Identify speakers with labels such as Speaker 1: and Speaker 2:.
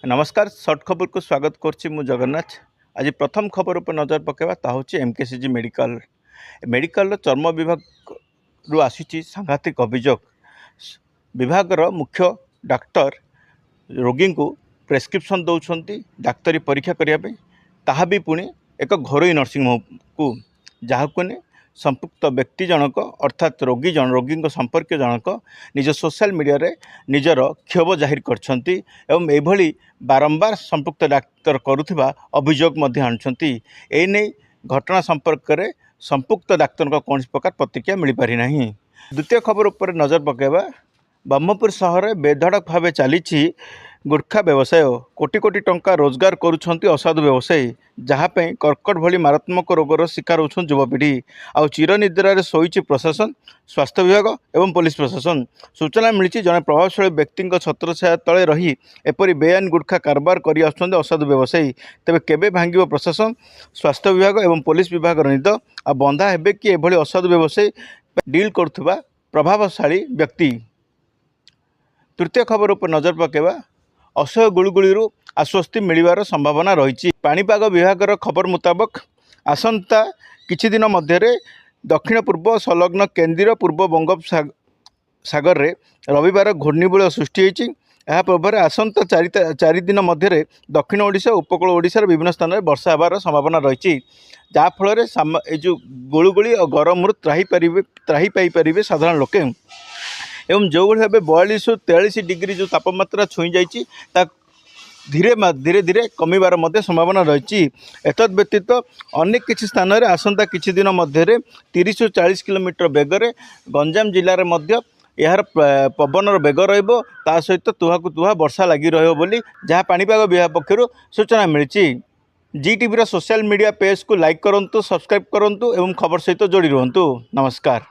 Speaker 1: नमस्कार सर्ट खबर को स्वागत करछि मु जगन्नाथ। आज प्रथम खबर पर नजर पकेबा ता होछि एमकेसीजी मेडिकल मेडिकल चर्म विभाग रु आसीछि सांघातिक अभियोग। विभाग रो मुख्य डाक्टर रोगी को प्रेस्क्रिप्शन दौरान डाक्तरी परीक्षा करने ताहा भी पुणी एक घरोई नर्सिंग होम को जहाँ ने संपुक्त व्यक्ति जनक अर्थात रोगी संपर्क जनक निज सोशल मीडिया रे निजर क्षोभ जाहिर करछंती एवं एभली बारंबार संपुक्त डाक्तर करुथिबा अभियोग मध्य आणछंती। एने घटना संपर्क रे संपुक्त डाक्तर को कौन प्रकार प्रतिक्रिया मिल पारि नाही। द्वितीय खबर उपर नजर पकेबा ब्रह्मपुर सहर बेधड़क भाव चली गुटखा व्यवसाय कोटी कोटी टंका रोजगार करुछंती असाधु व्यवसायी जहाँपे कर्कट भली मारात्मक रोगर शिकार होछन युवपीढ़ी आउ चिरनिद्रारे शोइछि प्रशासन स्वास्थ्य विभाग एवं पुलिस प्रशासन। सूचना मिली जड़े प्रभावशाली व्यक्ति छत्रछाया तले रही एपरी बेआईन गुटखा कारबार कर आसुछंती असाधु व्यवसायी। तेबे केबे भांगिबो प्रशासन स्वास्थ्य विभाग एवं पुलिस विभाग निद आ बंधा हेबे कि एभली असाधु व्यवसायी डील करुवा प्रभावशाली व्यक्ति। तृतीय खबर उपर नजर पकेबा असह्य गुळुगुळीरू आश्वस्ति मिलिबार संभावना रही। पाणीपाग विभाग खबर मुताबक आसंता किछि दिन मध्य दक्षिण पूर्व संलग्न केंद्रीय पूर्व बंगोपसागर रे रविवार घूर्णिबलय सृष्टि होइछि। यह प्रभाव आसंता चारि दिन मध्य दक्षिण ओडिशा उपकूल ओडिशार विभिन्न स्थान में वर्षा होबार संभावना रही जहाँफल जो गुळुगुळी और गरम त्राही पाइपर साधारण लोके एवं जो भाव 42 ରୁ 43 डिग्री जो तापमात्रा छुई जाइए धीरे धीरे धीरे कमिबार संभावना रही। एतद व्यतीत अनेक किछि स्थान में आसंता किछि दिन मध्य 30 ରୁ 40 किलोमीटर बेगर गंजाम जिले में यार पवन बेग रहिबो ता सहित तुहाकु तुहा वर्षा लगी रहिबो बोली जहाँ पाणीपाग विभाग पक्षरु सूचना मिली। जीटीवी सोशल मीडिया पेज को लाइक करंतु, सब्सक्राइब करंतु एवं खबर सहित जोड़ी रहंतु। नमस्कार।